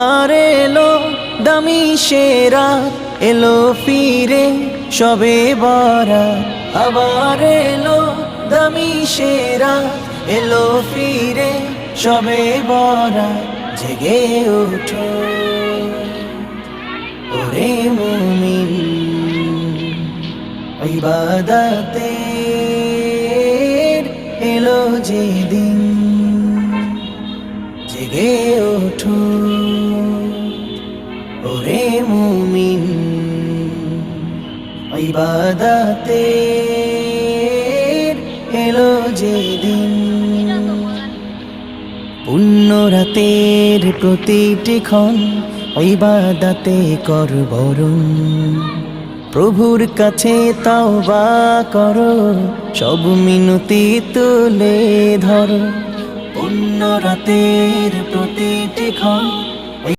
আর এলো দামি সেরা এলো ফিরে সবে বরাত আবার এলো দামি সেরা এলো ফিরে সবে বরাত জেগে ওঠো ওরে মুমিন ইবাদতের এলো যেদিন জেগে ওঠো ওরে মুমিন ইবাদতের এলো যেদিন পুণ্য রাতের প্রতিটি ক্ষণ ইবাদতে কর বরণ প্রভুর কাছে তাওবা করো সব মিনতি তুলে ধরো পুণ্য রাতের প্রতিটি ক্ষণ